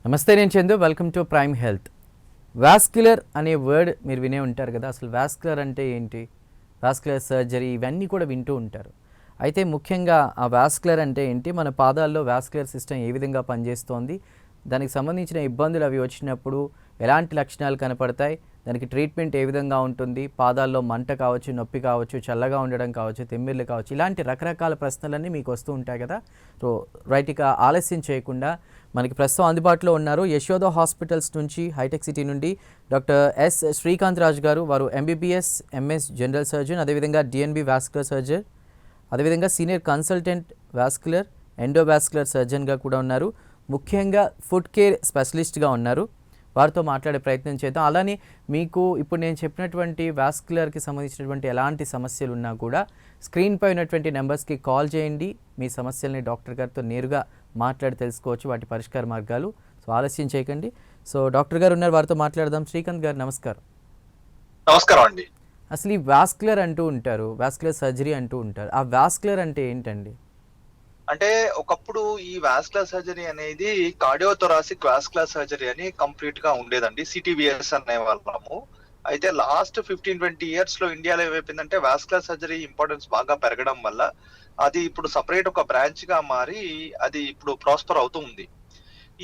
నమస్తే, నేను Chandu. Welcome to prime health. Vascular అనే వర్డ్ మీరు వినే ఉంటారు కదా. అసలు వాస్క్యులర్ అంటే ఏంటి, వాస్క్యులర్ సర్జరీ ఇవన్నీ కూడా వింటూ ఉంటారు. అయితే ముఖ్యంగా ఆ వాస్క్యులర్ అంటే ఏంటి, మన పాదాల్లో వాస్క్యులర్ సిస్టమ్ ఏ విధంగా పనిచేస్తోంది, దానికి సంబంధించిన ఇబ్బందులు అవి వచ్చినప్పుడు ఎలాంటి లక్షణాలు కనపడతాయి, దానికి ట్రీట్మెంట్ ఏ విధంగా ఉంటుంది, పాదాల్లో మంట కావచ్చు, నొప్పి కావచ్చు, చల్లగా ఉండడం కావచ్చు, తిమ్మిర్లు కావచ్చు, ఇలాంటి రకరకాల ప్రశ్నలన్నీ మీకు వస్తూ ఉంటాయి కదా. సో రైట్, ఇక ఆలస్యం చేయకుండా మనకి ప్రస్తుతం అందుబాటులో ఉన్నారు యశోద హాస్పిటల్స్ నుంచి, హైటెక్ సిటీ నుండి డాక్టర్ ఎస్ శ్రీకాంత్ రాజు గారు. వారు ఎంబీబీఎస్ ఎంఎస్ జనరల్ సర్జన్, అదేవిధంగా డిఎన్బి వాస్క్యులర్ సర్జన్, అదేవిధంగా సీనియర్ కన్సల్టెంట్ వాస్క్యులర్ ఎండోవాస్క్యులర్ సర్జన్గా కూడా ఉన్నారు. ముఖ్యంగా ఫుడ్ కేర్ స్పెషలిస్ట్గా ఉన్నారు. వారితో మాట్లాడే ప్రయత్నం చేద్దాం. అలానే మీకు ఇప్పుడు నేను చెప్పినటువంటి వాస్క్యులర్కి సంబంధించినటువంటి ఎలాంటి సమస్యలు ఉన్నా కూడా స్క్రీన్పై ఉన్నటువంటి నెంబర్స్కి కాల్ చేయండి. మీ సమస్యల్ని డాక్టర్ గారితో నేరుగా మాట్లాడి తెలుసుకోవచ్చు, వాటి పరిష్కార మార్గాలు. సో ఆలస్యం చేయకండి. సో డాక్టర్ గారు ఉన్నారు, వారితో మాట్లాడదాం. శ్రీకాంత్ గారు నమస్కారం. నమస్కారం అండి. అసలు ఈ వాస్క్యులర్ అంటూ ఉంటారు, వాస్క్యులర్ సర్జరీ అంటూ ఉంటారు. ఆ వాస్క్యులర్ అంటే ఏంటండి? అంటే ఒకప్పుడు ఈ వాస్కులర్ సర్జరీ అనేది కార్డియోథొరాసిక్ వాస్కులర్ సర్జరీ అని కంప్లీట్ గా ఉండేదండి. సిటీబిఎస్ అనే వాళ్ళము. అయితే లాస్ట్ 15-20 ఇయర్స్ లో ఇండియాలో ఏమైపోయిందంటే వాస్కులర్ సర్జరీ ఇంపార్టెన్స్ బాగా పెరగడం వల్ల అది ఇప్పుడు సపరేట్ ఒక బ్రాంచ్ గా మారి అది ఇప్పుడు ప్రాస్పర్ అవుతూ ఉంది.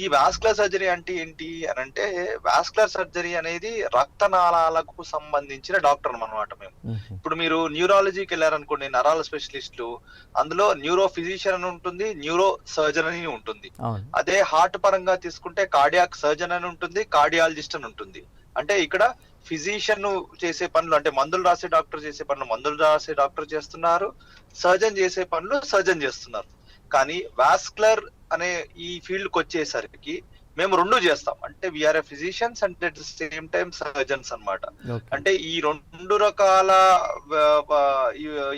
ఈ వాస్కులర్ సర్జరీ అంటే ఏంటి అని అంటే, వాస్కులర్ సర్జరీ అనేది రక్తనాళాలకు సంబంధించిన డాక్టర్ అన్నమాట మేము. ఇప్పుడు మీరు న్యూరాలజీకి వెళ్ళారనుకోండి, నరాల స్పెషలిస్టులు, అందులో న్యూరో ఫిజిషియన్ అని ఉంటుంది, న్యూరో సర్జన్ అని ఉంటుంది. అదే హార్ట్ పరంగా తీసుకుంటే కార్డియాక్ సర్జన్ అని ఉంటుంది, కార్డియాలజిస్ట్ అని ఉంటుంది. అంటే ఇక్కడ ఫిజిషియన్ చేసే పనులు, అంటే మందులు రాసే డాక్టర్ చేసే పనులు మందులు రాసే డాక్టర్ చేస్తున్నారు, సర్జన్ చేసే పనులు సర్జన్ చేస్తున్నారు. కానీ వాస్కులర్ అనే ఈ ఫీల్డ్ కి వచ్చేసరికి మేము రెండు చేస్తాం. అంటే we're a physicians and at the same time surgeons అన్నమాట. అంటే ఈ రెండు రకాల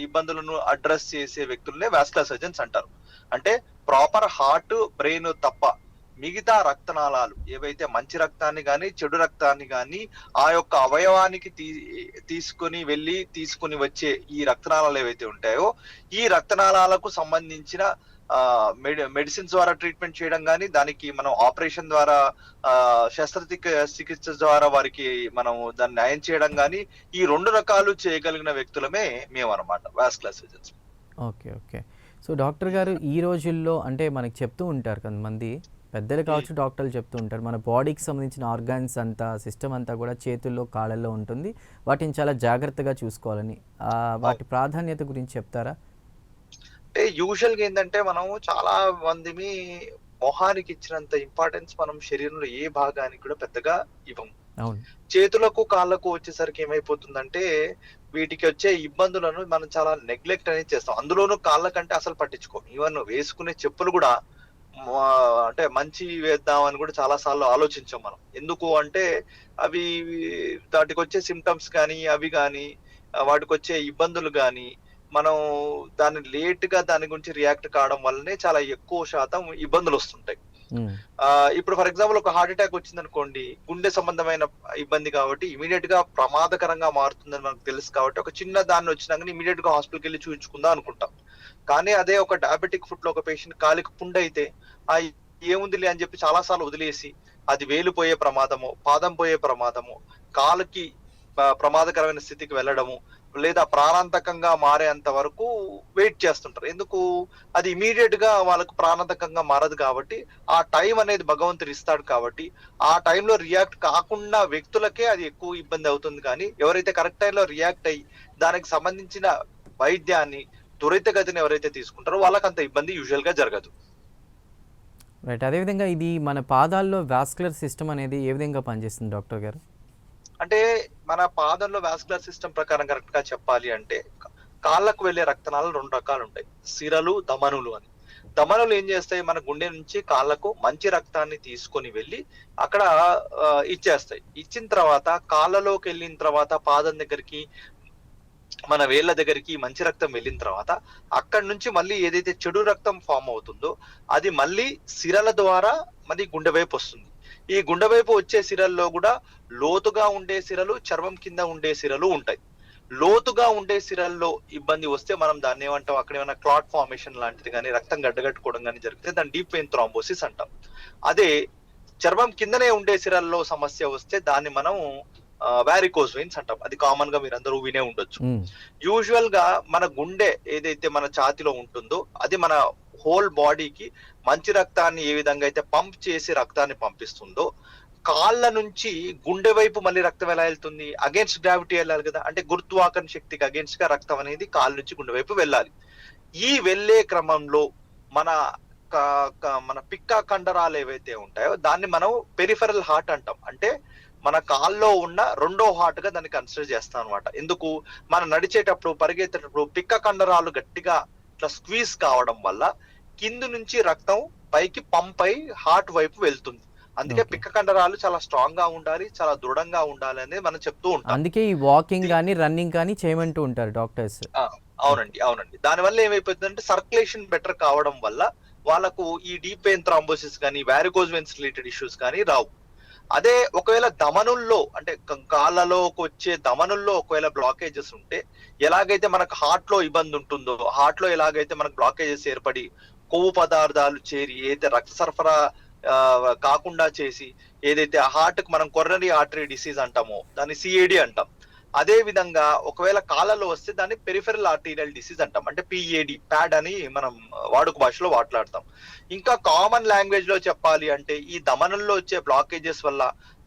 ఇబ్బందులను అడ్రస్ చేసే వ్యక్తులనే వాస్కులర్ సర్జన్స్ అంటారు. అంటే ప్రాపర్ హార్ట్ బ్రెయిన్ తప్ప మిగతా రక్తనాళాలు ఏవైతే మంచి రక్తాన్ని గాని చెడు రక్తాన్ని గాని ఆ యొక్క అవయవానికి తీసుకుని వచ్చే ఈ రక్తనాళాలు ఏవైతే ఉంటాయో, ఈ రక్తనాళాలకు సంబంధించిన మెడిసిన్స్ ద్వారా ట్రీట్మెంట్ చేయడం కానీ, దానికి మనం ఆపరేషన్ ద్వారా శస్త్రచికిత్స ద్వారా వారికి మనం దాన్ని నయం చేయడం కానీ, ఈ రెండు రకాలు చేయగలిగిన వ్యక్తులమే మేము అన్నమాట vascular surgeons. Okay okay. So doctor గారు, ఈ రోజుల్లో అంటే మనకి చెప్తూ ఉంటారు కొంతమంది పెద్దలు కావచ్చు, డాక్టర్లు చెప్తూ ఉంటారు, మన బాడీకి సంబంధించిన ఆర్గాన్స్ అంతా, సిస్టమ్ అంతా కూడా చేతుల్లో కాళ్ళల్లో ఉంటుంది, వాటిని చాలా జాగ్రత్తగా చూసుకోవాలని. వాటి ప్రాధాన్యత గురించి చెప్తారా? అంటే యూజువల్ గా ఏంటంటే, మనం చాలా మందిని మొహానికి ఇచ్చినంత ఇంపార్టెన్స్ మనం శరీరంలో ఏ భాగానికి కూడా పెద్దగా ఇవ్వం. చేతులకు కాళ్ళకు వచ్చేసరికి ఏమైపోతుందంటే, వీటికి వచ్చే ఇబ్బందులను మనం చాలా నెగ్లెక్ట్ అనేది చేస్తాం. అందులోనూ కాళ్ళ కంటే అసలు పట్టించుకోం. ఈవెన్ వేసుకునే చెప్పులు కూడా అంటే మంచి వేద్దాం అని కూడా చాలా సార్లు ఆలోచించాం మనం. ఎందుకు అంటే అవి వాటికి వచ్చే సిమ్టమ్స్ కానీ, అవి కానీ, వాటికి వచ్చే ఇబ్బందులు కానీ, మనం లేట్ గా దాని గురించి రియాక్ట్ కావడం వల్లనే చాలా ఎక్కువ శాతం ఇబ్బందులు వస్తుంటాయి. ఇప్పుడు ఫర్ ఎగ్జాంపుల్ ఒక హార్ట్ అటాక్ వచ్చింది అనుకోండి, గుండె సంబంధమైన ఇబ్బంది కాబట్టి ఇమీడియట్ గా ప్రమాదకరంగా మారుతుందని మనకు తెలుసు కాబట్టి, ఒక చిన్న దాన్ని వచ్చినా కానీ ఇమీడియట్ గా హాస్పిటల్కి వెళ్ళి చూపించుకుందాం అనుకుంటాం. కానీ అదే ఒక డయాబెటిక్ ఫుట్ లో ఒక పేషెంట్ కాలికి పుండు అయితే ఆ ఏముందిలే అని చెప్పి చాలా సార్లు వదిలేసి, అది వేలు పోయే ప్రమాదము, పాదం పోయే ప్రమాదము, కాలుకి ప్రమాదకరమైన స్థితికి వెళ్ళడము, లేదా ప్రాణాంతకంగా మారేంత వరకు వెయిట్ చేస్తుంటారు. ఎందుకు? అది ఇమీడియట్ గా వాళ్ళకు ప్రాణాంతకంగా మారదు కాబట్టి, ఆ టైం అనేది భగవంతుడు ఇస్తాడు కాబట్టి, ఆ టైంలో రియాక్ట్ కాకుండా వ్యక్తులకే అది ఎక్కువ ఇబ్బంది అవుతుంది. కానీ ఎవరైతే కరెక్ట్ టైంలో రియాక్ట్ అయ్యి దానికి సంబంధించిన వైద్యాన్ని త్వరితగతిని ఎవరైతే తీసుకుంటారో వాళ్ళకి అంత ఇబ్బంది యూజువల్ గా జరగదు. రైట్. అదేవిధంగా ఇది మన పాదాల్లో వాస్కులర్ సిస్టమ్ అనేది ఏ విధంగా పనిచేస్తుంది డాక్టర్ గారు? అంటే మన పాదంలో వాస్కులర్ సిస్టమ్ ప్రకారం కరెక్ట్ గా చెప్పాలి అంటే, కాళ్ళకు వెళ్లే రక్తనాళాలు రెండు రకాలు ఉంటాయి, సిరలు, ధమనులు అని. ధమనులు ఏం చేస్తాయి, మన గుండె నుంచి కాళ్ళకు మంచి రక్తాన్ని తీసుకొని వెళ్ళి అక్కడ ఇచ్చేస్తాయి. ఇచ్చిన తర్వాత కాళ్ళలోకి వెళ్ళిన తర్వాత పాదం దగ్గరికి, మన వేళ్ల దగ్గరికి మంచి రక్తం వెళ్ళిన తర్వాత అక్కడి నుంచి మళ్ళీ ఏదైతే చెడు రక్తం ఫామ్ అవుతుందో అది మళ్ళీ సిరల ద్వారా మళ్ళీ గుండె వైపు వస్తుంది. ఈ గుండె వైపు వచ్చే సిరల్లో కూడా లోతుగా ఉండే సిరలు, చర్మం కింద ఉండే సిరలు ఉంటాయి. లోతుగా ఉండే సిరల్లో ఇబ్బంది వస్తే మనం దాన్ని ఏమంటాం, అక్కడ ఏమైనా క్లాట్ ఫార్మేషన్ లాంటిది కానీ, రక్తం గడ్డగట్టుకోవడం కానీ జరిగితే దాన్ని డీప్ వెయిన్ థ్రాంబోసిస్ అంటాం. అదే చర్మం కిందనే ఉండే సిరల్లో సమస్య వస్తే దాన్ని మనం వారికోస్ వెయిన్స్ అంటాం. అది కామన్ గా మీరందరూ వినే ఉండొచ్చు. యూజువల్ గా మన గుండె ఏదైతే మన ఛాతిలో ఉంటుందో అది మన హోల్ బాడీకి మంచి రక్తాన్ని ఏ విధంగా అయితే పంప్ చేసి రక్తాన్ని పంపిస్తుందో, కాళ్ళ నుంచి గుండె వైపు మళ్ళీ రక్తం ఎలా వెళ్తుంది? అగేన్స్ట్ గ్రావిటీ వెళ్ళాలి కదా, అంటే గురుత్వాకర్షణ శక్తికి అగేన్స్ట్ గా రక్తం అనేది కాళ్ళ నుంచి గుండె వైపు వెళ్ళాలి. ఈ వెళ్ళే క్రమంలో మన మన పిక్క కండరాలు ఏవైతే ఉంటాయో దాన్ని మనం పెరిఫెరల్ హార్ట్ అంటాం. అంటే మన కాల్లో ఉన్న రెండో హార్ట్ గా దాన్ని కన్సిడర్ చేస్తాం అనమాట. ఎందుకు? మనం నడిచేటప్పుడు పరిగెత్తేటప్పుడు పిక్క కండరాలు గట్టిగా ఇట్లా స్క్వీజ్ కావడం వల్ల కింది నుంచి రక్తం పైకి పంప్ అయి హార్ట్ వైపు వెళ్తుంది. అందుకే పిక్క కండరాలు చాలా స్ట్రాంగ్ గా ఉండాలి, చాలా దృఢంగా ఉండాలి అనేది మనం చెప్తూ ఉంటాం. అందుకే ఈ వాకింగ్ కానీ రన్నింగ్ కానీ చేయమంటూ ఉంటారు డాక్టర్స్. అవునండి. దానివల్ల ఏమైపోతుందంటే సర్క్యులేషన్ బెటర్ కావడం వల్ల వాళ్ళకు ఈ డీప్ వెయిన్ థ్రాంబోసిస్ కానీ వారికోజ్ వెయిన్స్ రిలేటెడ్ ఇష్యూస్ కానీ రావు. అదే ఒకవేళ ధమనుల్లో అంటే కాళ్ళలోకి వచ్చే ధమనుల్లో ఒకవేళ బ్లాకేజెస్ ఉంటే, ఎలాగైతే మనకు హార్ట్ లో ఇబ్బంది ఉంటుందో, హార్ట్ లో ఎలాగైతే మనకు బ్లాకేజెస్ ఏర్పడి కొవ్వు పదార్థాలు చేరి ఏదైతే రక్త సరఫరా కాకుండా చేసి ఏదైతే హార్ట్ కు మనం కొర్రరీ ఆర్టరీ డిసీజ్ అంటామో దాన్ని సిఏడి అంటాం. అదే విధంగా ఒకవేళ కాళ్ళలో వస్తే దాన్ని పెరిఫెరల్ ఆర్టీరియల్ డిసీజ్ అంటాం. అంటే పిఏడి, ప్యాడ్ అని మనం వాడుక భాషలో మాట్లాడతాం. ఇంకా కామన్ లాంగ్వేజ్ లో చెప్పాలి అంటే ఈ ధమనంలో వచ్చే బ్లాకేజెస్ వల్ల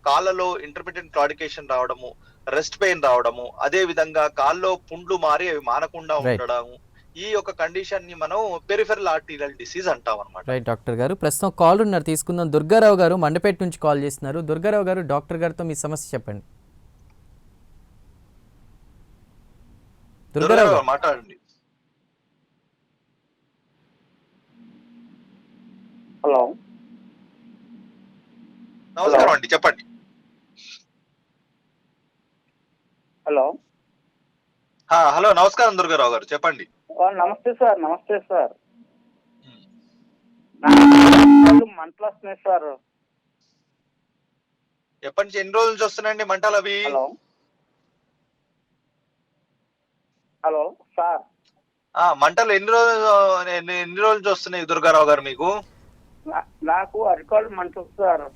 కాళ్ళలో ఇంటర్మిటెంట్ క్లాడికేషన్ రావడము, రెస్ట్ పెయిన్ రావడము, అదే విధంగా కాళ్ళలో పుండ్లు మారి అవి మానకుండా ఉండడము, ఈ యొక్క కండిషన్ ని మనం పెరిఫెరల్ ఆర్టీరియల్ డిసీజ్ అంటాం అనమాట. రైట్ డాక్టర్ గారు, ప్రస్తుతం కాల్ ఉన్నారు, తీసుకుందాం. దుర్గారావు గారు మండపేట నుంచి కాల్ చేస్తున్నారు. దుర్గారావు గారు, డాక్టర్ గారితో మీ సమస్య చెప్పండి. దుర్గారావు గారు మాట్లాడండి. హలో, నమస్కారం అండి, చెప్పండి. హలో హలో, నమస్కారం దుర్గారావు గారు, చెప్పండి. నమస్తే సార్. నమస్తే సార్. మంటలు వస్తున్నాయి సార్. ఎప్పటి నుంచి, ఎన్ని రోజుల నుంచి వస్తున్నాయండి మంటలు అవి? హలో హలో సార్, మంటలు ఎన్ని రోజుల నుంచి వస్తున్నాయి దుర్గారావు గారు మీకు? నాకు అరికాళ్ళు మంటలు సార్.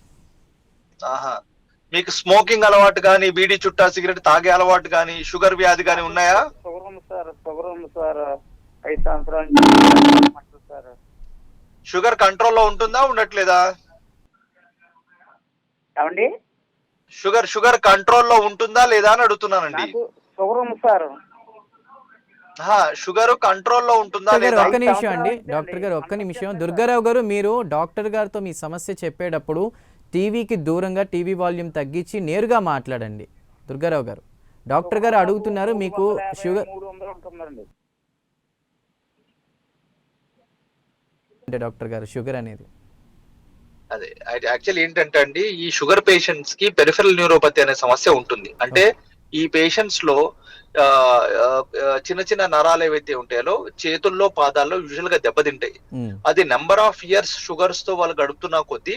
మీకు స్మోకింగ్ అలవాటు కానీ, బీడీ చుట్టా సిగరెట్ తాగే అలవాటు కానీ, షుగర్ వ్యాధి కానీ ఉన్నాయా? షుగర్ ఉంది సార్. షుగర్ ఉంది సార్. 5 సంవత్సరాల నుంచి మంటలు సార్. షుగర్ కంట్రోల్లో ఉంటుందా, ఉండట్లేదా? ఏమండి? షుగర్ కంట్రోల్లో ఉంటుందా లేదా అని అడుగుతున్నానండి. షుగర్ ఉంది సార్. షుగర్ కంట్రోల్లో ఉంటుందా లేదా? ఒక్క నిమిషం అండి డాక్టర్ గారు, ఒక్క నిమిషం. దుర్గారావు గారు, మీరు డాక్టర్ గారితో మీ సమస్య చెప్పేటప్పుడు టీవీకి దూరంగా టీవీ వాల్యూమ్ తగ్గించి నేరుగా మాట్లాడండి. దుర్గారావు గారు, డాక్టర్ గారు అడుగుతున్నారు మీకు షుగర్. 300 ఉంటుందండి. అంటే డాక్టర్ గారు, షుగర్ అనేది అదే యాక్చువల్లీ ఏంటంటే అండి, ఈ షుగర్ పేషెంట్స్ కి పెరిఫెరల్ న్యూరోపతి అనే సమస్య ఉంటుంది. అంటే ఈ పేషెంట్స్ లో చిన్న చిన్న నరాలు ఏవైతే ఉంటాయో చేతుల్లో, పాదాల్లో యూజువల్ గా దెబ్బతింటాయి. అది నెంబర్ ఆఫ్ ఇయర్స్ షుగర్స్ తో వాళ్ళు గడుపుతున్న కొద్దీ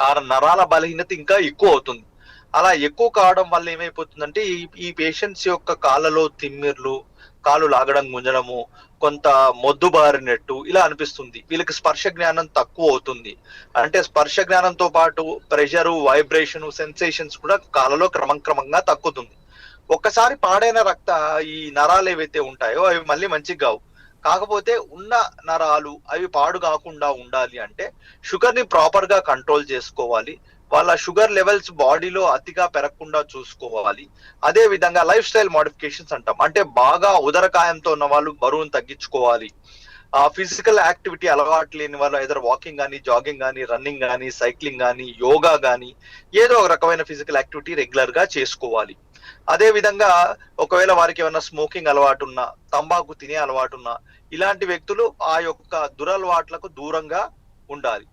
ఆ నరాల బలహీనత ఇంకా ఎక్కువ అవుతుంది. అలా ఎక్కువ కావడం వల్ల ఏమైపోతుందంటే ఈ పేషెంట్స్ యొక్క కాళ్ళలో తిమ్మిర్లు, కాలు లాగడం, గుంజడము, కొంత మొద్దుబారినట్టు ఇలా అనిపిస్తుంది. వీళ్ళకి స్పర్శ జ్ఞానం తక్కువ అవుతుంది. అంటే స్పర్శ జ్ఞానంతో పాటు ప్రెషరు, వైబ్రేషన్, సెన్సేషన్స్ కూడా కాళ్ళలో క్రమంగా తగ్గుతుంది. ఒక్కసారి పాడైన ఈ నరాలు ఏవైతే ఉంటాయో అవి మళ్ళీ మంచిగా కావు. కాకపోతే ఉన్న నరాలు అవి పాడు కాకుండా ఉండాలి అంటే షుగర్ ని ప్రాపర్ గా కంట్రోల్ చేసుకోవాలి. వాళ్ళ షుగర్ లెవెల్స్ బాడీలో అతిగా పెరగకుండా చూసుకోవాలి. అదే విధంగా లైఫ్ స్టైల్ మోడిఫికేషన్స్ అంటాం. అంటే బాగా ఉదరకాయంతో ఉన్న వాళ్ళు బరువును తగ్గించుకోవాలి. ఫిజికల్ యాక్టివిటీ అలవాటు లేని వాళ్ళు ఏదో వాకింగ్ కానీ, జాగింగ్ కానీ, రన్నింగ్ కానీ, సైక్లింగ్ కానీ, యోగా కానీ ఏదో ఒక రకమైన ఫిజికల్ యాక్టివిటీ రెగ్యులర్ గా చేసుకోవాలి. అదే విధంగా ఒకవేళ వారికి ఏమైనా స్మోకింగ్ అలవాటు ఉన్నా, తంబాకు తినే అలవాటు ఉన్నా, ఇలాంటి వ్యక్తులు ఆ యొక్క దురలవాట్లకు దూరంగా ఉండాలి.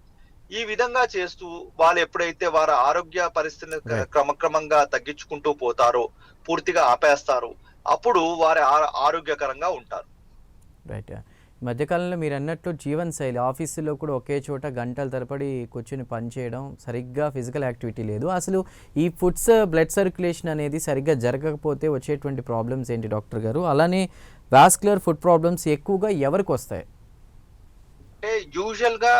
ఈ విధంగా చేస్తూ వాళ్ళు ఎప్పుడైతే వారి ఆరోగ్య పరిస్థితిని క్రమక్రమంగా తగ్గించుకుంటూ పోతారో, పూర్తిగా ఆపేస్తారో, అప్పుడు వారి ఆరోగ్యకరంగా ఉంటారు. రైట్. మధ్యకాలంలో మీరు అన్నట్లు జీవన శైలి, ఆఫీసులో కూడా ఒకే చోట గంటల తరబడి కూర్చొని పనిచేయడం, సరిగ్గా ఫిజికల్ యాక్టివిటీ లేదు. అసలు ఈ బ్లడ్ సర్క్యులేషన్ అనేది సరిగ్గా జరగకపోతే వచ్చేటువంటి ప్రాబ్లమ్స్ ఏంటి డాక్టర్ గారు? అలానే వాస్కులర్ ఫుట్ ప్రాబ్లమ్స్ ఎక్కువగా ఎవరికి వస్తాయి? అంటే యూజువల్ గా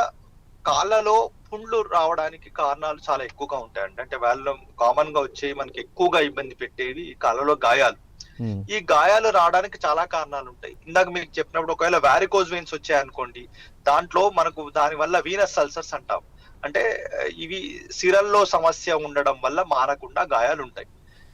కాళ్ళలో పుండ్లు రావడానికి కారణాలు చాలా ఎక్కువగా ఉంటాయండి. అంటే వాళ్ళలో కామన్ గా వచ్చేవి మనకి ఎక్కువగా ఇబ్బంది పెట్టేవి కాళ్ళలో గాయాలు. ఈ గాయాలు రావడానికి చాలా కారణాలు ఉంటాయి. ఇందాక మీకు చెప్పినప్పుడు ఒకవేళ వారికోజ్ వెయిన్స్ వచ్చాయనుకోండి, దాంట్లో మనకు దాని వల్ల వీనస్ అల్సర్స్ అంటాం. అంటే ఇవి సిరల్లో సమస్య ఉండడం వల్ల మారకుండా గాయాలు ఉంటాయి.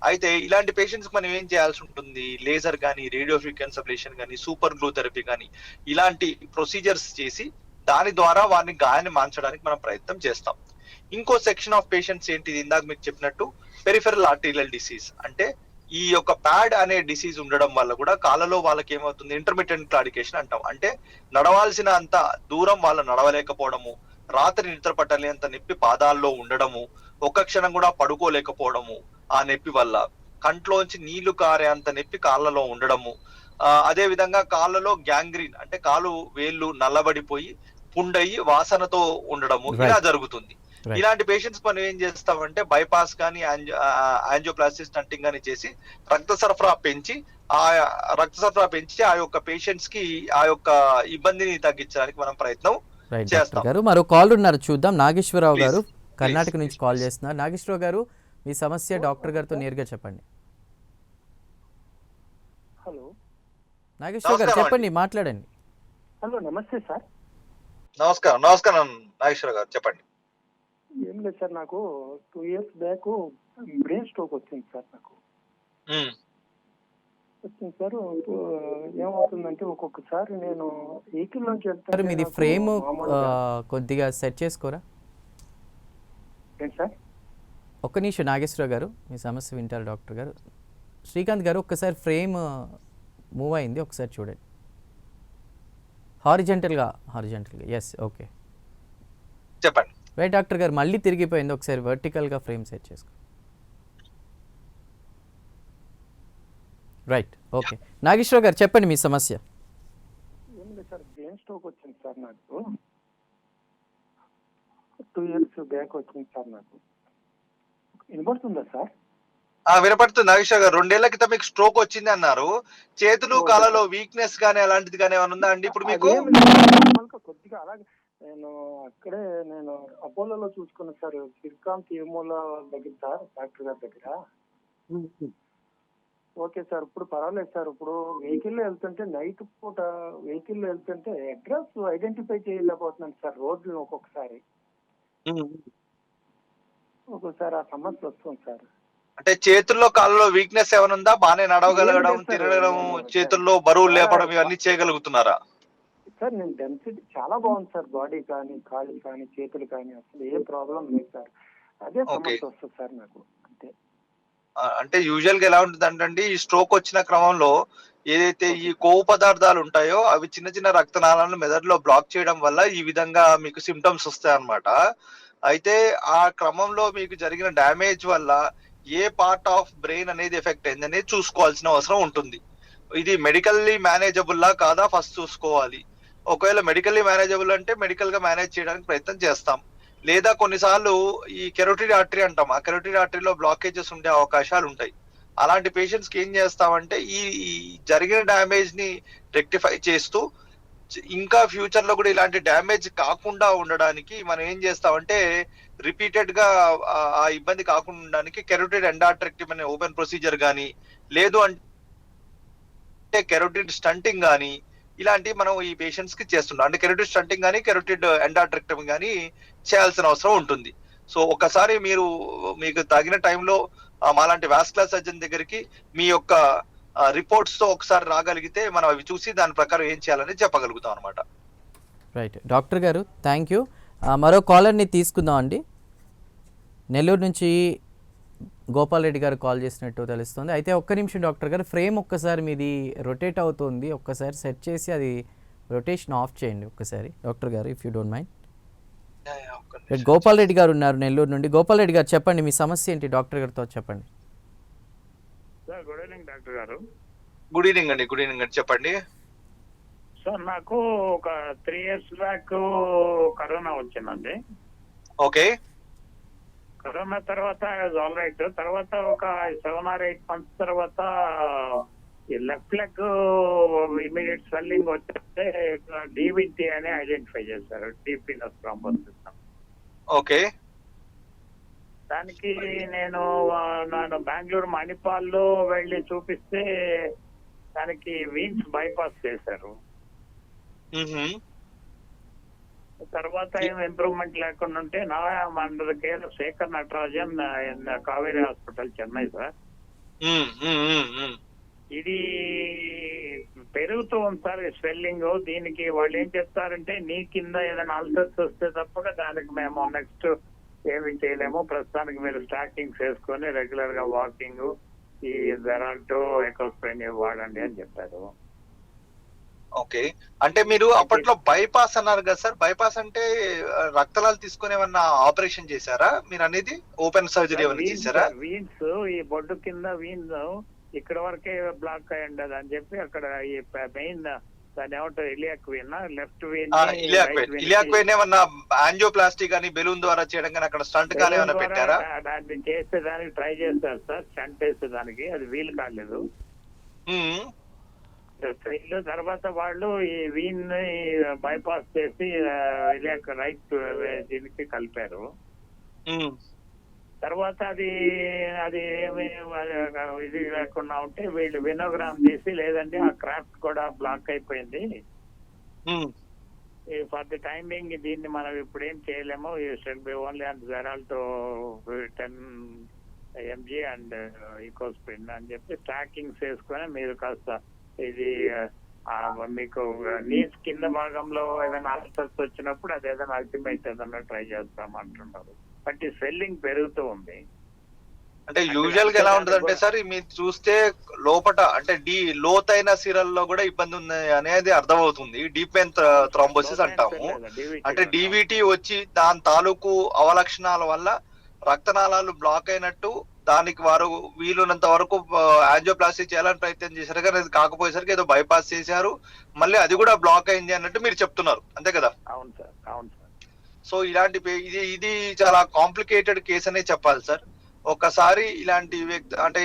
అయితే ఇలాంటి పేషెంట్స్ మనం ఏం చేయాల్సి ఉంటుంది? లేజర్ గానీ, రేడియో ఫ్రీక్వెన్సీ అబ్లేషన్ గానీ, సూపర్ గ్లూ థెరపీ గానీ ఇలాంటి ప్రొసీజర్స్ చేసి దాని ద్వారా వారిని గాయాన్ని మాన్చడానికి మనం ప్రయత్నం చేస్తాం. ఇంకో సెక్షన్ ఆఫ్ పేషెంట్స్ ఏంటిది? ఇందాక మీకు చెప్పినట్టు పెరిఫెరల్ ఆర్టీరియల్ డిసీజ్, అంటే ఈ యొక్క ప్యాడ్ అనే డిసీజ్ ఉండడం వల్ల కూడా కాళ్ళలో వాళ్ళకి ఏమవుతుంది, ఇంటర్మిటెంట్ క్లాడికేషన్ అంటాం. అంటే నడవాల్సిన అంత దూరం వాళ్ళు నడవలేకపోవడము, రాత్రి నిద్ర పట్టలేంత నొప్పి పాదాల్లో ఉండడము, ఒక్క క్షణం కూడా పడుకోలేకపోవడము ఆ నొప్పి వల్ల, కంట్లోంచి నీళ్లు కారే అంత నొప్పి కాళ్ళలో ఉండడము, అదే విధంగా కాళ్ళలో గ్యాంగ్రీన్ అంటే కాలు వేళ్ళు నల్లబడిపోయి పుండయి వాసనతో ఉండడము ఇలా జరుగుతుంది. ఇలాంటి పేషెంట్స్ మనం ఏం చేస్తామంటే బైపాస్ కానీ యాంజియోప్లాస్టీ స్టంటింగ్ కానీ చేసి రక్త సరఫరా పెంచి ఆ యొక్క పేషెంట్స్ కి ఆ యొక్క ఇబ్బందిని తగ్గించడానికి మనం ప్రయత్నం చేస్తాం. గారు మరో కాల్ ఉన్నారు, చూద్దాం. నాగేశ్వరరావు గారు కర్ణాటక నుంచి కాల్ చేస్తున్నారు. నాగేశ్వరరావు గారు, మీ సమస్య డాక్టర్ గారితో నేరుగా చెప్పండి. హలో నాగేశ్వరరావు గారు చెప్పండి, మాట్లాడండి. హలో నమస్తే సార్. నమస్కారం. నమస్కారం నాగేశ్వరరావు గారు, చెప్పండి. ఏం లేదు సార్, నాకు 2 years బ్యాక్ బ్రెయిన్ స్ట్రోక్ వచ్చింది సార్. నాకు వచ్చింది సార్. ఏమవుతుందంటే ఒక్కొక్కసారి నేను వెహికల్ నుంచి సార్ మీది ఫ్రేమ్ కొద్దిగా సెట్ చేసుకోరా. ఏంటి సార్? ఒక్క నిమిషం నాగేశ్వరరావు గారు, మీ సమస్య వింటారు డాక్టర్ గారు. శ్రీకాంత్ గారు, ఒక్కసారి ఫ్రేమ్ మూవ్ అయింది, ఒకసారి చూడండి. హారిజెంటల్గా ఎస్, ఓకే చెప్పండి. రైట్ డాక్టర్ గారు, మళ్ళీ తిరిగిపోయింది, ఒకసారి వర్టికల్గా ఫ్రేమ్ సెట్ చేసుకో. Right, okay. నాగేశ్వరరావు గారు చెప్పండి మీ సమస్య. ఏం లేదు సార్, బ్రెయిన్ స్ట్రోక్ వచ్చింది సార్. నాకు 2 years బ్యాక్ వచ్చింది సార్. నాకు వినపడుతుందా సార్? వినపడుతుంది నాగేశ్వర గారు. 2 ఏళ్ల క్రితం మీకు స్ట్రోక్ వచ్చింది అన్నారు. చేతులు కాళ్ళలో వీక్నెస్ గానీ అలాంటిది కానీ ఏమైనా ఉందా అండి ఇప్పుడు మీకు? కొద్దిగా అలాగే నేను అపోలోలో చూసుకున్నాను సార్, శ్రీకాంత్ ఏమోల దగ్గర సార్, డాక్టర్ గారి దగ్గర. ఓకే సార్, ఇప్పుడు పర్వాలేదు సార్. ఇప్పుడు వెహికల్లో వెళ్తుంటే నైట్ పూట వెహికల్లో వెళ్తుంటే అడ్రస్ ఐడెంటిఫై చేయలేకపోతున్నాను సార్. రోడ్లు ఒక్కొక్కసారి ఆ సమస్య వస్తుంది సార్. అంటే చేతుల్లో కాళ్ళలో వీక్నెస్ ఏమైనా ఉందా? బాగానే నడవగలగడం, తిరగడం, చేతుల్లో బరువులు లేపడం ఇవన్నీ చేయగలుగుతున్నారా? సార్ నేను డెన్సిటీ చాలా బాగుంది సార్, బాడీ కానీ కాళ్ళు కానీ చేతులు కానీ అసలు ఏం ప్రాబ్లం లేదు సార్. అదే సమస్య వస్తుంది సార్ నాకు. అంటే యూజువల్ గా ఎలా ఉంటుంది అంటే ఈ స్ట్రోక్ వచ్చిన క్రమంలో ఏదైతే ఈ కొవ్వు పదార్థాలు ఉంటాయో అవి చిన్న చిన్న రక్తనాళాలను మెదడులో బ్లాక్ చేయడం వల్ల ఈ విధంగా మీకు సిమ్టమ్స్ వస్తాయి అన్నమాట. అయితే ఆ క్రమంలో మీకు జరిగిన డ్యామేజ్ వల్ల ఏ పార్ట్ ఆఫ్ బ్రెయిన్ అనేది ఎఫెక్ట్ అయింది అనేది చూసుకోవాల్సిన అవసరం ఉంటుంది. ఇది మెడికల్లీ మేనేజబుల్ లా కాదా ఫస్ట్ చూసుకోవాలి. ఒకవేళ మెడికల్లీ మేనేజబుల్ అంటే మెడికల్ గా మేనేజ్ చేయడానికి ప్రయత్నం చేస్తాం. లేదా కొన్నిసార్లు ఈ కెరోటిడ్ ఆర్టరీ అంటాం, ఆ కెరోటిడ్ ఆర్టరీలో బ్లాకేజెస్ ఉండే అవకాశాలు ఉంటాయి. అలాంటి పేషెంట్స్ కి ఏం చేస్తామంటే ఈ జరిగిన డ్యామేజ్ ని రెక్టిఫై చేస్తూ ఇంకా ఫ్యూచర్ లో కూడా ఇలాంటి డ్యామేజ్ కాకుండా ఉండడానికి మనం ఏం చేస్తామంటే రిపీటెడ్ గా ఆ ఇబ్బంది కాకుండా ఉండడానికి కెరోటిడ్ ఎండార్టెక్టమీ అనే ఓపెన్ ప్రొసీజర్ గానీ, లేదు అంటే కెరోటిడ్ స్టంటింగ్ గానీ ఇలాంటివి మనం ఈ పేషెంట్స్ కి చేస్తున్నాం. అంటే కెరోటిడ్ స్టంటింగ్ గానీ కెరోటిడ్ ఎండార్టెక్టమీ గానీ చేయాల్సిన అవసరం ఉంటుంది. సో ఒకసారి మీకు తగిన టైంలో మాలాంటి వాస్కులర్ సర్జన్ దగ్గరికి మీ యొక్క రిపోర్ట్స్ తో ఒకసారి రాగలిగితే మనం అవి చూసి దాని ప్రకారం ఏం చేయాలని చెప్పగలుగుతాం అనమాట. రైట్ డాక్టర్ గారు, థ్యాంక్ యూ. మరో కాలర్ని తీసుకుందాం అండి. నెల్లూరు నుంచి గోపాల్ రెడ్డి గారు కాల్ చేసినట్టు తెలుస్తుంది. అయితే ఒక్క నిమిషం డాక్టర్ గారు, ఫ్రేమ్ ఒక్కసారి మీది రొటేట్ అవుతుంది, ఒక్కసారి సెట్ చేసి అది రొటేషన్ ఆఫ్ చేయండి ఒక్కసారి డాక్టర్ గారు, if you don't mind. Gopal Reddy గారు ఉన్నారు నెల్లూరు నుండి. గోపాల్ రెడ్డి గారు చెప్పండి, మీ సమస్య ఏంటి డాక్టర్ గారితో చెప్పండి. గుడ్ ఈవినింగ్ డాక్టర్ గారు. గుడ్ ఈవినింగ్ అండి, చెప్పండి. సార్ నాకు ఒక 3 years బ్యాక్ కరోనా వచ్చిందండి. ఓకే. కరోనా తర్వాత ఆల్ రైట్. తర్వాత ఒక 7 or 8 months తర్వాత ఈ లెఫ్ట్ లెగ్ ఇమీడియట్ స్వెల్లింగ్ వచ్చేస్తే డివిటీ అని ఐడెంటిఫై చేశారు, డీప్ వీనస్ థ్రాంబోసిస్. ఓకే. దానికి నేను బెంగళూరు మణిపాల్లో వెళ్ళి చూపిస్తే దానికి వీన్స్ బైపాస్ చేశారు. తర్వాత ఏం ఇంప్రూవ్మెంట్ లేకుండా ఉంటే నా మన care Sekhar Natarajan Kauvery hospital Chennai sir. ఇది పెరుగుతూ ఉంది సార్ స్వెల్లింగ్. దీనికి వాళ్ళు ఏం చెప్తారంటే నీ కింద ఏదైనా అల్సర్స్ వస్తే తప్పక దానికి మేము నెక్స్ట్ ఏమి చేయలేము, ప్రస్తుతానికి మీరు స్టాకింగ్స్ వేసుకొని రెగ్యులర్ గా వాకింగ్ ఈ జెరాల్టో ఎకోస్ప్రైన్ వాడండి అని చెప్పారు. ఓకే. అంటే మీరు అప్పట్లో బైపాస్ అన్నారు కదా సార్, బైపాస్ అంటే రక్తనాళాలు తీసుకుని ఏమన్నా ఆపరేషన్ చేశారా మీరు అనేది? ఓపెన్ సర్జరీ ఏమన్నా చేశారా? వీన్స్ ఈ బొడ్డు కింద వీన్స్ ఇక్కడ వరకే బ్లాక్ అయ్యి ఉండదు అని చెప్పి అక్కడ ఈ మెయిన్ దాని ఏమంటారు iliac vein, left vein iliac vein ఏమన్నా యాంజియోప్లాస్టీ కానీ బెలూన్ ద్వారా చేయడం కానీ అక్కడ స్టంట్ కానీ ఏమన్నా పెట్టారా? దాన్ని చేసేదానికి ట్రై చేస్తారు సార్, స్టంట్ వేసేదానికి అది వీలు కాలేదు. తర్వాత వాళ్ళు ఈ వీన్ బైపాస్ చేసి ఇలియాక్ రైట్ దీనికి కలిపారు. తర్వాత అది ఏమి ఇది లేకుండా ఉంటే వీళ్ళు వినోగ్రామ్ చేసి లేదంటే ఆ క్రాఫ్ట్ కూడా బ్లాక్ అయిపోయింది, ఫర్ ది టైమింగ్ దీన్ని మనం ఇప్పుడు ఏం చేయలేము, should be only and Xarelto 10 mg and Ecosprin అని చెప్పి ట్రాకింగ్స్ వేసుకొని మీరు కాస్త ఇది మీకు నీస్ కింద భాగంలో ఏదైనా అల్సర్స్ వచ్చినప్పుడు అది ఏదైనా అల్టిమేట్ ఏదైనా ట్రై చేస్తాం అంటున్నారు. బట్ ఈ స్వెల్లింగ్ పెరుగుతూ ఉంది. అంటే యూజువల్ గా ఎలా ఉంటది అంటే సార్ మీరు చూస్తే లోపట అంటే లోతైన సిరల్లో కూడా ఇబ్బంది ఉంది అనేది అర్థమవుతుంది. డీప్ వెయిన్ థ్రాంబోసిస్ అంటాము. అంటే డివిటి వచ్చి దాని తాలూకు అవలక్షణాల వల్ల రక్తనాళాలు బ్లాక్ అయినట్టు దానికి వారు వీలున్నంత వరకు యాంజియోప్లాస్టీ చేయాలని ప్రయత్నం చేశారు కానీ అది కాకపోయేసరికి ఏదో బైపాస్ చేశారు, మళ్ళీ అది కూడా బ్లాక్ అయింది అన్నట్టు మీరు చెప్తున్నారు, అంతే కదా? అవును సార్, అవును సార్. సో ఇలాంటి ఇది చాలా కాంప్లికేటెడ్ కేసు అనే చెప్పాలి సార్. ఒకసారి ఇలాంటి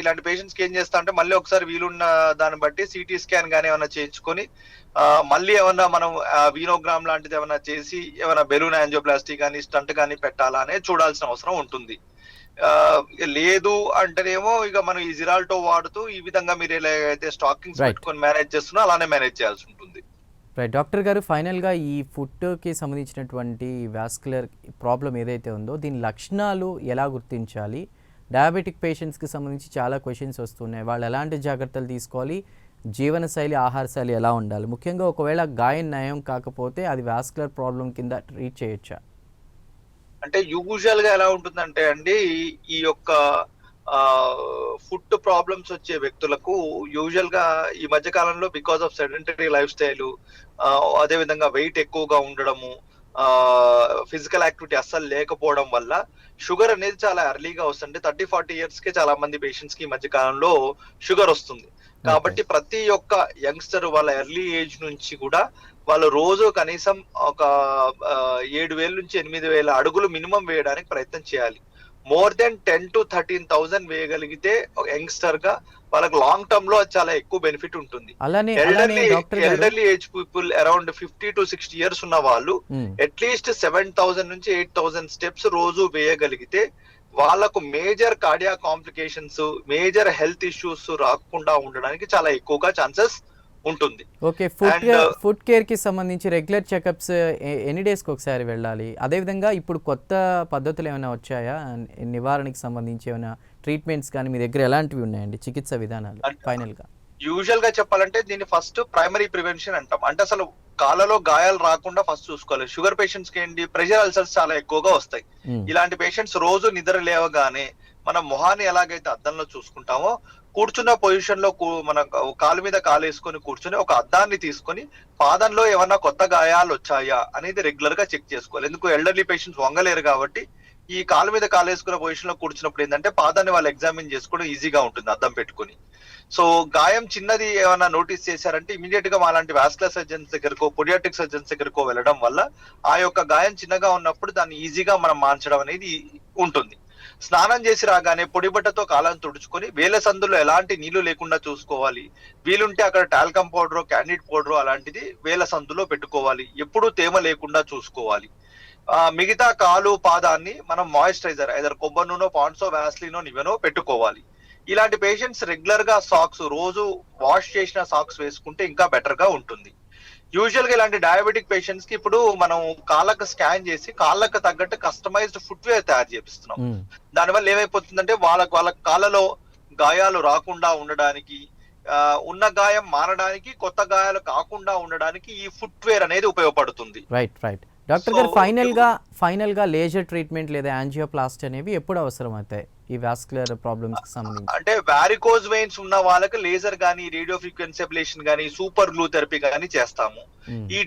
ఇలాంటి పేషెంట్స్ కి ఏం చేస్తా అంటే మళ్ళీ ఒకసారి వీలున్న దాన్ని బట్టి సిటీ స్కాన్ గానీ ఏమైనా చేయించుకొని మళ్ళీ ఏమన్నా మనం వీనోగ్రామ్ లాంటిది ఏమైనా చేసి ఏమైనా బెలూన్ యాంజియోప్లాస్టీ కానీ స్టంట్ కానీ పెట్టాలా అనేది చూడాల్సిన అవసరం ఉంటుంది. లేదు అంటేనేమో ఇక మనం ఈ జిరాల్టో వాడుతూ ఈ విధంగా మీరు ఎలా అయితే స్టాకింగ్స్ పెట్టుకొని మేనేజ్ చేస్తున్నా అలానే మేనేజ్ చేయాల్సి ఉంటుంది. రైట్ డాక్టర్ గారు, ఫైనల్గా ఈ ఫుట్కి సంబంధించినటువంటి వాస్కులర్ ప్రాబ్లం ఏదైతే ఉందో దీని లక్షణాలు ఎలా గుర్తించాలి? డయాబెటిక్ పేషెంట్స్కి సంబంధించి చాలా క్వశ్చన్స్ వస్తున్నాయి, వాళ్ళు ఎలాంటి జాగ్రత్తలు తీసుకోవాలి, జీవనశైలి ఆహారశైలి ఎలా ఉండాలి, ముఖ్యంగా ఒకవేళ గాయం నయం కాకపోతే అది వాస్కులర్ ప్రాబ్లం కింద ట్రీట్ చేయొచ్చా? అంటే యూజువల్ గా ఎలా ఉంటుందంటే అండి ఈ యొక్క ఫుడ్ ప్రాబ్లమ్స్ వచ్చే వ్యక్తులకు యూజువల్ గా ఈ మధ్య కాలంలో because of sedentary life style, అదే విధంగా వెయిట్ ఎక్కువగా ఉండడము, ఫిజికల్ యాక్టివిటీ అస్సలు లేకపోవడం వల్ల షుగర్ అనేది చాలా ఎర్లీగా వస్తుంది. 30-40 years కే చాలా మంది పేషెంట్స్ కి ఈ మధ్య కాలంలో షుగర్ వస్తుంది. కాబట్టి ప్రతి ఒక్క యంగ్స్టర్ వాళ్ళ ఎర్లీ ఏజ్ నుంచి కూడా వాళ్ళు రోజు కనీసం ఒక 7,000 నుంచి 8,000 అడుగులు మినిమం వేయడానికి ప్రయత్నం చేయాలి. మోర్ దెన్ 10,000 to 13,000 వేయగలిగితే ఒక యంగ్స్టర్ గా వాళ్ళకి లాంగ్ టర్మ్ లో చాలా ఎక్కువ బెనిఫిట్ ఉంటుంది. Elderly age people around 50 to 60 years ఉన్న వాళ్ళు అట్లీస్ట్ 7,000 నుంచి 8,000 స్టెప్స్ రోజు వేయగలిగితే వాళ్ళకు major cardiac complications, major health issues రాకుండా ఉండడానికి చాలా ఎక్కువగా ఛాన్సెస్ ఉంటుంది. ఓకే, ఫుడ్ కేర్ కి సంబంధించి రెగ్యులర్ చెకప్స్ ఎన్ని డేస్కి ఒకసారి వెళ్ళాలి? అదేవిధంగా ఇప్పుడు కొత్త పద్ధతులు ఏమైనా వచ్చాయా నివారణకి సంబంధించి? ఏమైనా ట్రీట్మెంట్స్ కానీ మీ దగ్గర ఎలాంటివి ఉన్నాయండి, చికిత్స విధానాలు? ఫైనల్ గా యూజువల్ గా చెప్పాలంటే దీన్ని ఫస్ట్ ప్రైమరీ ప్రివెన్షన్ అంటాం. అంటే అసలు కాళ్ళలో గాయాలు రాకుండా ఫస్ట్ చూసుకోవాలి. షుగర్ పేషెంట్స్ కి ఏంటి ప్రెషర్ అల్సర్స్ చాలా ఎక్కువగా వస్తాయి. ఇలాంటి పేషెంట్స్ రోజు నిద్ర లేవగానే మనం మొహాన్ని ఎలాగైతే అద్దంలో చూసుకుంటామో కూర్చున్న పొజిషన్ లో మన కాలు మీద కాలు వేసుకొని కూర్చొని ఒక అద్దాన్ని తీసుకొని పాదంలో ఏమన్నా కొత్త గాయాలు వచ్చాయా అనేది రెగ్యులర్ గా చెక్ చేసుకోవాలి. ఎందుకు ఎల్డర్లీ పేషెంట్స్ వంగలేరు కాబట్టి ఈ కాలు మీద కాలు వేసుకున్న పొజిషన్ లో కూర్చున్నప్పుడు ఏంటంటే పాదాన్ని వాళ్ళు ఎగ్జామిన్ చేసుకోవడం ఈజీగా ఉంటుంది అద్దం పెట్టుకుని. సో గాయం చిన్నది ఏమైనా నోటీస్ చేశారంటే ఇమీడియట్ గా అలాంటి వాస్కులర్ సర్జన్స్ దగ్గరకో పొడియాట్రిక్ సర్జన్స్ దగ్గరకో వెళ్ళడం వల్ల ఆ యొక్క గాయం చిన్నగా ఉన్నప్పుడు దాన్ని ఈజీగా మనం మార్చడం అనేది ఉంటుంది. స్నానం చేసి రాగానే పొడి బట్టతో కాళ్ళను తుడుచుకొని వేల సందులో ఎలాంటి నీళ్లు లేకుండా చూసుకోవాలి. వీలుంటే అక్కడ టాల్కమ్ పౌడర్, క్యాండిడ్ పౌడర్ అలాంటిది వేల సందులో పెట్టుకోవాలి. ఎప్పుడూ తేమ లేకుండా చూసుకోవాలి. మిగతా కాలు పాదాన్ని మనం మాయిశ్చరైజర్ ఐదర్ కొబ్బరి నూనె, పాండ్సో, వ్యాస్లినో, నివెనో పెట్టుకోవాలి. ఇలాంటి పేషెంట్స్ రెగ్యులర్ గా సాక్స్ రోజు వాష్ చేసిన సాక్స్ వేసుకుంటే ఇంకా బెటర్ గా ఉంటుంది. యూజువల్ గా ఇలాంటి డయాబెటిక్ పేషెంట్స్ కి ఇప్పుడు మనం కాళ్ళకు స్కాన్ చేసి కాళ్ళకు తగ్గట్టు కస్టమైజ్డ్ ఫుట్వేర్ తయారు చేపిస్తున్నాం. దానివల్ల ఏమైపోతుందంటే వాళ్ళ కాళ్ళలో గాయాలు రాకుండా ఉండడానికి, ఉన్న గాయం మారడానికి, కొత్త గాయాలు కాకుండా ఉండడానికి ఈ ఫుట్వేర్ అనేది ఉపయోగపడుతుంది. రైట్ రైట్ డాక్టర్ గారు, ఫైనల్ గా లేజర్ ట్రీట్మెంట్ లేదా యాంజియోప్లాస్టీ అనేవి ఎప్పుడు అవసరం అవుతాయి ఈ వాస్కులర్ ప్రాబ్లమ్స్ కి సంబంధించి? అంటే వారికోజ్ వెయిన్స్ ఉన్న వాళ్ళకి లేజర్ గానీ, రేడియో ఫ్రీక్వెన్సీ అబ్లేషన్ గానీ, సూపర్ గ్లూ థెరపీ గానీ చేస్తాము. ఈ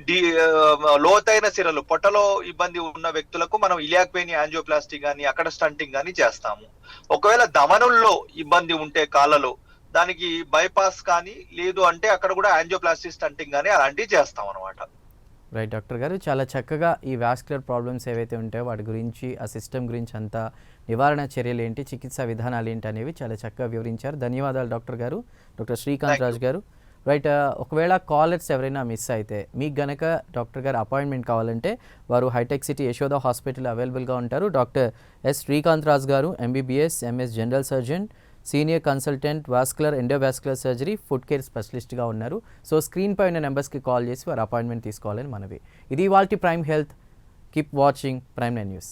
లోతైన సిరలు పొట్టలో ఇబ్బంది ఉన్న వ్యక్తులకు మనం ఇలియాక్ వెయిన్ యాంజియోప్లాస్టీ గానీ, అక్కడ స్టంటింగ్ గానీ చేస్తాము. ఒకవేళ ధమనుల్లో ఇబ్బంది ఉంటే కాళ్ళలో, దానికి బైపాస్ కానీ లేదు అంటే అక్కడ కూడా యాంజియోప్లాస్టీ, స్టంటింగ్ గానీ అలాంటివి చేస్తాం అనమాట. రైట్ డాక్టర్ గారు, చాలా చక్కగా ఈ వాస్కులర్ ప్రాబ్లమ్స్ ఏవైతే ఉంటాయో వాటి గురించి, ఆ సిస్టమ్ గురించి అంతా, నివారణ చర్యలు ఏంటి, చికిత్సా విధానాలు ఏంటి అనేవి చాలా చక్కగా వివరించారు. ధన్యవాదాలు డాక్టర్ గారు, డాక్టర్ శ్రీకాంత్ రాజు గారు. రైట్, ఒకవేళ కాలర్స్ ఎవరైనా మిస్ అయితే మీకు గనక డాక్టర్ గారు అపాయింట్మెంట్ కావాలంటే వారు హైటెక్ సిటీ యశోద హాస్పిటల్ అవైలబుల్గా ఉంటారు. డాక్టర్ ఎస్ శ్రీకాంత్ రాజు గారు MBBS, MS general surgeon, senior consultant vascular, endovascular surgery, foot care స్పెషలిస్ట్గా ఉన్నారు. సో స్క్రీన్ పై ఉన్న నెంబర్స్కి కాల్ చేసి వారు అపాయింట్మెంట్ తీసుకోవాలని మనవి. ఇది ఇవాల్టి prime health. Keep watching prime 9 news.